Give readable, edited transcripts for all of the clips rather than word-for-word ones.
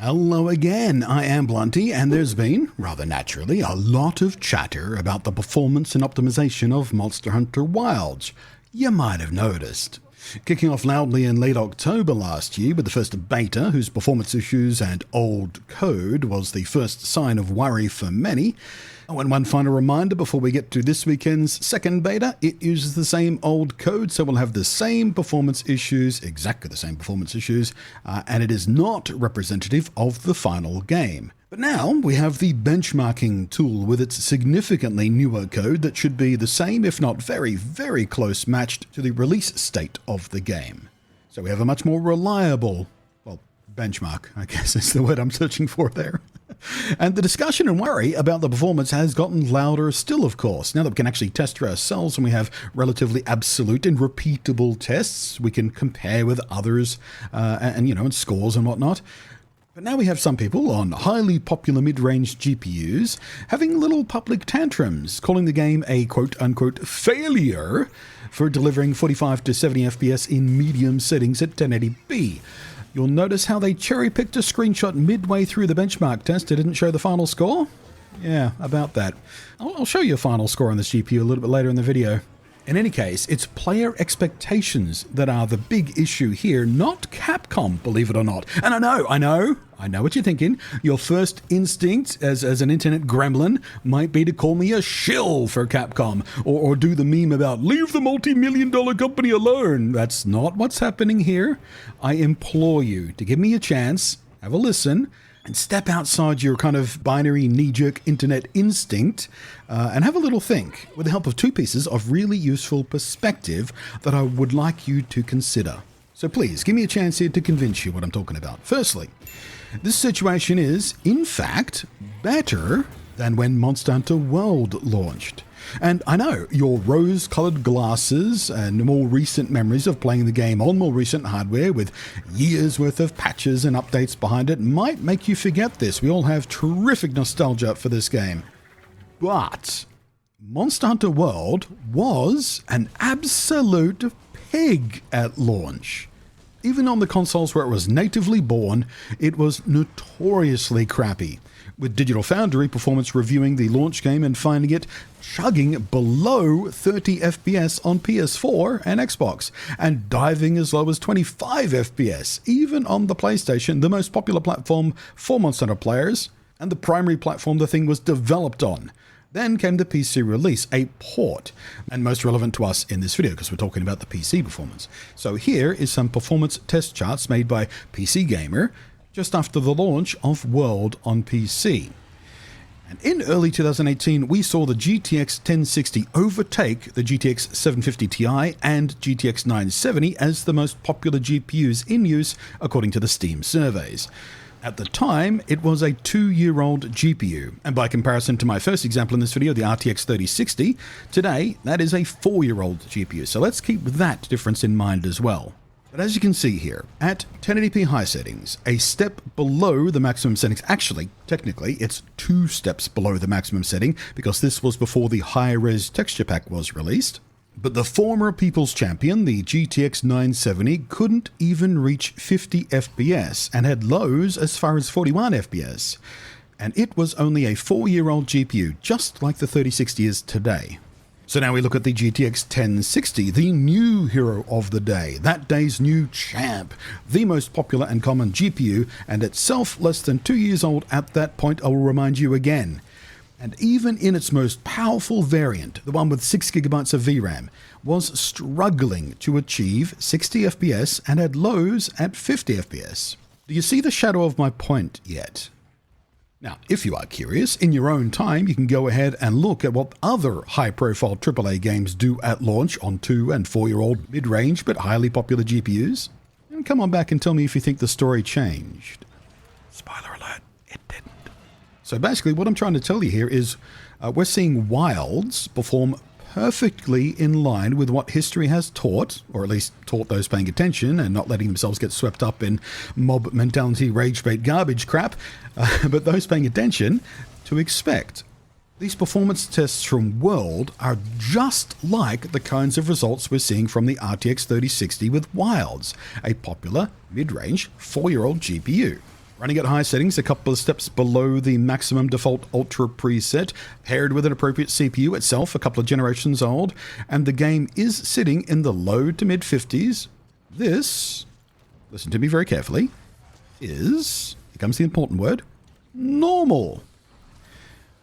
Hello again, I am Blunty, and there's been, rather naturally, a lot of chatter about the performance and optimization of Monster Hunter Wilds. You might have noticed. Kicking off loudly in late October last year with the first beta, whose performance issues and old code was the first sign of worry for many. And one final reminder before we get to this weekend's second beta, it uses the same old code, so we'll have the same performance issues, exactly the same performance issues, and it is not representative of the final game. But now we have the benchmarking tool with its significantly newer code that should be the same, if not very, very close matched to the release state of the game. So we have a much more reliable, benchmark, I guess is the word I'm searching for there. And the discussion and worry about the performance has gotten louder still, of course. Now that we can actually test for ourselves and we have relatively absolute and repeatable tests, we can compare with others and scores and whatnot. But now we have some people on highly popular mid-range GPUs having little public tantrums, calling the game a quote-unquote failure for delivering 45 to 70 FPS in medium settings at 1080p. You'll notice how they cherry-picked a screenshot midway through the benchmark test. It didn't show the final score? Yeah, about that. I'll show you a final score on this GPU a little bit later in the video. In any case, it's player expectations that are the big issue here, not Capcom, believe it or not. And I know what you're thinking. Your first instinct as an internet gremlin might be to call me a shill for Capcom, or do the meme about leave the multi-million-dollar company alone. That's not what's happening here. I implore you to give me a chance, have a listen, and step outside your kind of binary knee-jerk internet instinct and have a little think with the help of two pieces of really useful perspective that I would like you to consider. So please, give me a chance here to convince you what I'm talking about. Firstly, this situation is, in fact, better than when Monster Hunter World launched. And I know your rose-colored glasses and more recent memories of playing the game on more recent hardware with years worth of patches and updates behind it might make you forget this. We all have terrific nostalgia for this game. But Monster Hunter World was an absolute pig at launch. Even on the consoles where it was natively born, it was notoriously crappy, with Digital Foundry Performance reviewing the launch game and finding it chugging below 30 FPS on PS4 and Xbox, and diving as low as 25 FPS, even on the PlayStation, the most popular platform for Monster Hunter players, and the primary platform the thing was developed on. Then came the PC release, a port, and most relevant to us in this video because we're talking about the PC performance. So here is some performance test charts made by PC Gamer just after the launch of World on PC. And in early 2018, we saw the GTX 1060 overtake the GTX 750 Ti and GTX 970 as the most popular GPUs in use according to the Steam surveys. At the time, it was a 2-year-old GPU, and by comparison to my first example in this video, the RTX 3060, today that is a 4-year-old GPU, so let's keep that difference in mind as well. But as you can see here, at 1080p high settings, a step below the maximum settings, actually, technically, it's 2 steps below the maximum setting, because this was before the high-res texture pack was released. But the former People's Champion, the GTX 970, couldn't even reach 50 FPS and had lows as far as 41 FPS. And it was only a 4-year-old GPU, just like the 3060 is today. So now we look at the GTX 1060, the new hero of the day, that day's new champ, the most popular and common GPU, and itself less than 2 years old at that point, I will remind you again. And even in its most powerful variant, the one with 6GB of VRAM, was struggling to achieve 60 FPS and had lows at 50 FPS. Do you see the shadow of my point yet? Now, if you are curious, in your own time, you can go ahead and look at what other high-profile AAA games do at launch on 2- and 4-year-old mid-range but highly popular GPUs. And come on back and tell me if you think the story changed. Spoiler alert, it didn't. So basically what I'm trying to tell you here is we're seeing Wilds perform perfectly in line with what history has taught, or at least taught those paying attention and not letting themselves get swept up in mob mentality, rage bait, garbage crap, but those paying attention to expect. These performance tests from World are just like the kinds of results we're seeing from the RTX 3060 with Wilds, a popular mid-range 4-year-old GPU. Running at high settings, a couple of steps below the maximum default ultra preset, paired with an appropriate CPU itself, a couple of generations old, and the game is sitting in the low to mid 50s. This, listen to me very carefully, is, here comes the important word, normal.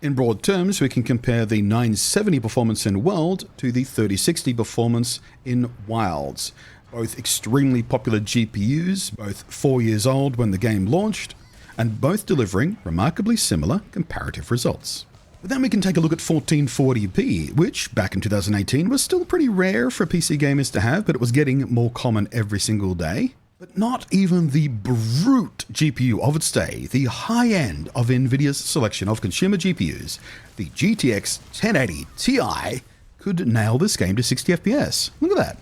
In broad terms, we can compare the 970 performance in World to the 3060 performance in Wilds. Both extremely popular GPUs, both 4 years old when the game launched, and both delivering remarkably similar comparative results. But then we can take a look at 1440p, which back in 2018 was still pretty rare for PC gamers to have, but it was getting more common every single day. But not even the brute GPU of its day, the high end of NVIDIA's selection of consumer GPUs, the GTX 1080 Ti, could nail this game to 60 FPS. Look at that.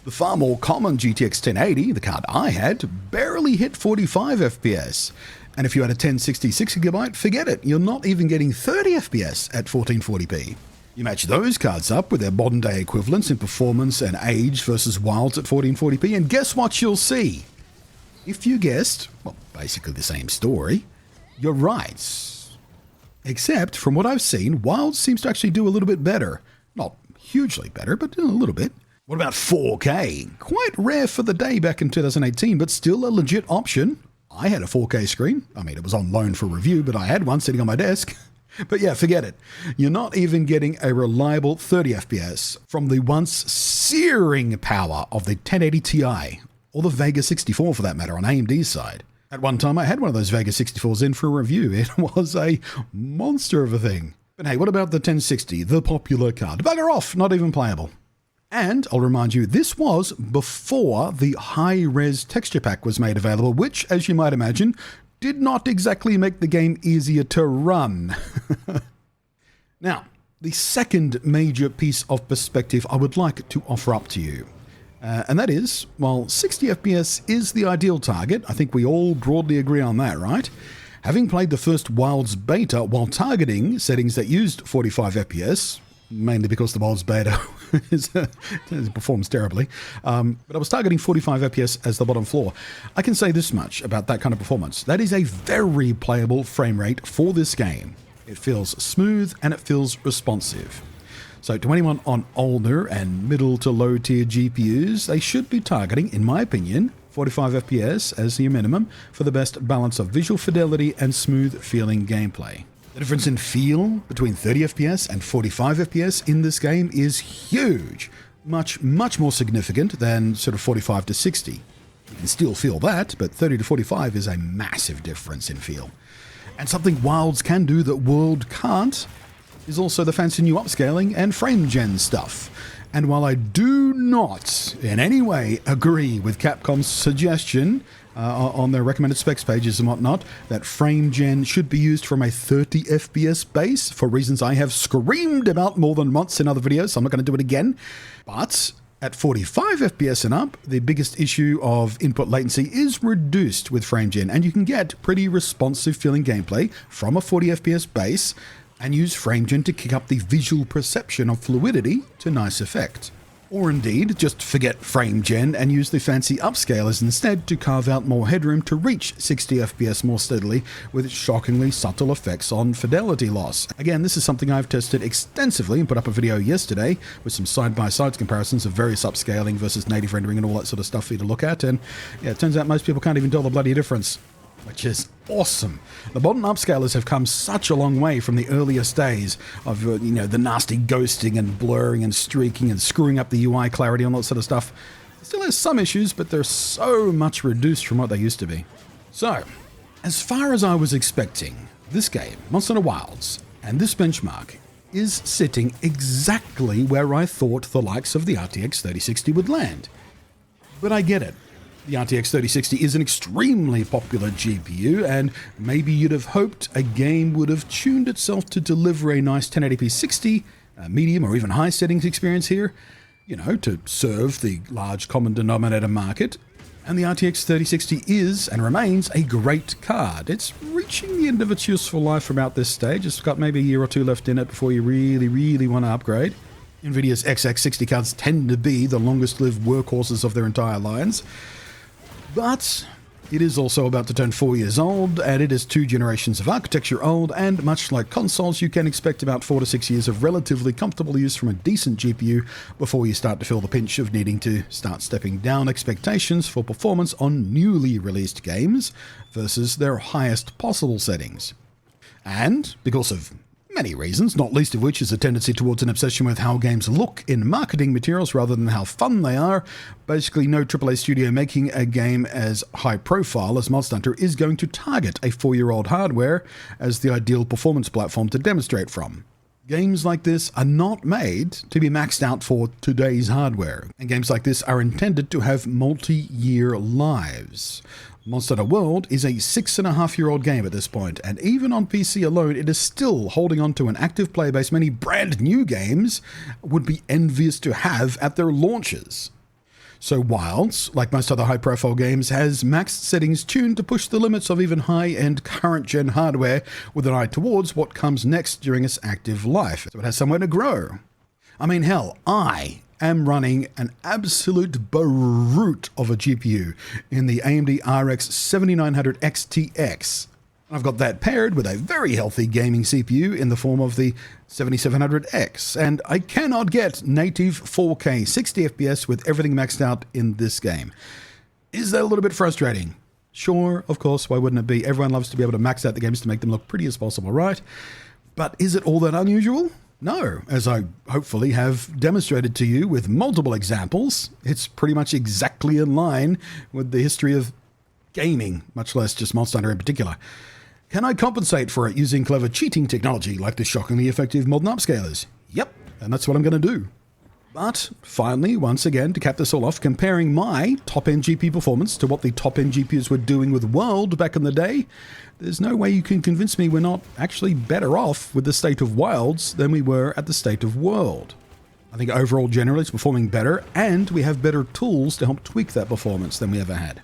The far more common GTX 1080, the card I had, barely hit 45 FPS. And if you had a 1066GB, forget it, you're not even getting 30 FPS at 1440p. You match those cards up with their modern day equivalents in performance and age versus Wilds at 1440p, and guess what you'll see? If you guessed, well, basically the same story, you're right. Except, from what I've seen, Wilds seems to actually do a little bit better. Not hugely better, but a little bit. What about 4K? Quite rare for the day back in 2018, but still a legit option. I had a 4K screen. I mean, it was on loan for review, but I had one sitting on my desk. But yeah, forget it. You're not even getting a reliable 30 FPS from the once searing power of the 1080 Ti, or the Vega 64 for that matter, on AMD's side. At one time, I had one of those Vega 64s in for a review. It was a monster of a thing. But hey, what about the 1060, the popular card? Bugger off, not even playable. And I'll remind you, this was before the high-res texture pack was made available, which, as you might imagine, did not exactly make the game easier to run. Now, the second major piece of perspective I would like to offer up to you, and that is, while 60 FPS is the ideal target, I think we all broadly agree on that, right? Having played the first Wilds beta while targeting settings that used 45 FPS, mainly because the Wilds beta performs terribly. But I was targeting 45 FPS as the bottom floor. I can say this much about that kind of performance. That is a very playable frame rate for this game. It feels smooth and it feels responsive. So to anyone on older and middle to low tier GPUs, they should be targeting, in my opinion, 45 FPS as the minimum for the best balance of visual fidelity and smooth feeling gameplay. The difference in feel between 30 FPS and 45 FPS in this game is huge. Much more significant than sort of 45 to 60. You can still feel that, but 30 to 45 is a massive difference in feel. And something Wilds can do that World can't is also the fancy new upscaling and frame gen stuff. And while I do not in any way agree with Capcom's suggestion on their recommended specs pages and whatnot, that frame gen should be used from a 30 FPS base for reasons I have screamed about more than once in other videos, so I'm not going to do it again. But at 45 FPS and up, the biggest issue of input latency is reduced with frame gen, and you can get pretty responsive feeling gameplay from a 40 FPS base and use frame gen to kick up the visual perception of fluidity to nice effect. Or indeed, just forget frame gen and use the fancy upscalers instead to carve out more headroom to reach 60 FPS more steadily with shockingly subtle effects on fidelity loss. Again, this is something I've tested extensively and put up a video yesterday with some side-by-side comparisons of various upscaling versus native rendering and all that sort of stuff for you to look at, and yeah, it turns out most people can't even tell the bloody difference, which is awesome. The modern upscalers have come such a long way from the earliest days of, the nasty ghosting and blurring and streaking and screwing up the UI clarity and all that sort of stuff. It still has some issues, but they're so much reduced from what they used to be. So, as far as I was expecting, this game, Monster Hunter Wilds, and this benchmark is sitting exactly where I thought the likes of the RTX 3060 would land. But I get it. The RTX 3060 is an extremely popular GPU, and maybe you'd have hoped a game would have tuned itself to deliver a nice 1080p 60, medium or even high settings experience here, to serve the large common denominator market. And the RTX 3060 is and remains a great card. It's reaching the end of its useful life from about this stage. It's got maybe a year or two left in it before you really want to upgrade. NVIDIA's XX60 cards tend to be the longest lived workhorses of their entire lines. But It is also about to turn 4 years old, and it is 2 generations of architecture old, and much like consoles, you can expect about 4 to 6 years of relatively comfortable use from a decent GPU before you start to feel the pinch of needing to start stepping down expectations for performance on newly released games versus their highest possible settings. And because of many reasons, not least of which is a tendency towards an obsession with how games look in marketing materials rather than how fun they are. Basically, no AAA studio making a game as high profile as Monster Hunter is going to target a 4-year-old hardware as the ideal performance platform to demonstrate from. Games like this are not made to be maxed out for today's hardware, and games like this are intended to have multi-year lives. Monster Hunter World is a 6.5-year-old game at this point, and even on PC alone, it is still holding on to an active player base many brand new games would be envious to have at their launches. So WELLLL, like most other high-profile games, has maxed settings tuned to push the limits of even high-end current-gen hardware with an eye towards what comes next during its active life, so it has somewhere to grow. I mean, hell, I am running an absolute brute of a GPU in the AMD RX 7900 XTX. I've got that paired with a very healthy gaming CPU in the form of the 7700X, and I cannot get native 4K 60 FPS with everything maxed out in this game. Is that a little bit frustrating? Sure, of course, why wouldn't it be? Everyone loves to be able to max out the games to make them look pretty as possible, right? But is it all that unusual? No, as I hopefully have demonstrated to you with multiple examples, it's pretty much exactly in line with the history of gaming, much less just Monster Hunter in particular. Can I compensate for it using clever cheating technology like the shockingly effective modern upscalers? Yep, and that's what I'm going to do. But finally, once again, to cap this all off, comparing my top-end GPU performance to what the top-end GPUs were doing with WELLLL back in the day, there's no way you can convince me we're not actually better off with the state of WELLL's than we were at the state of World. I think overall generally it's performing better, and we have better tools to help tweak that performance than we ever had.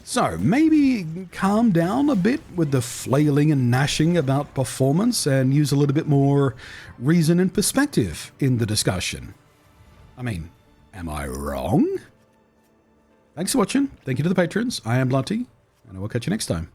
So maybe calm down a bit with the flailing and gnashing about performance and use a little bit more reason and perspective in the discussion. I mean, am I wrong? Thanks for watching. Thank you to the patrons. I am Blunty, and I will catch you next time.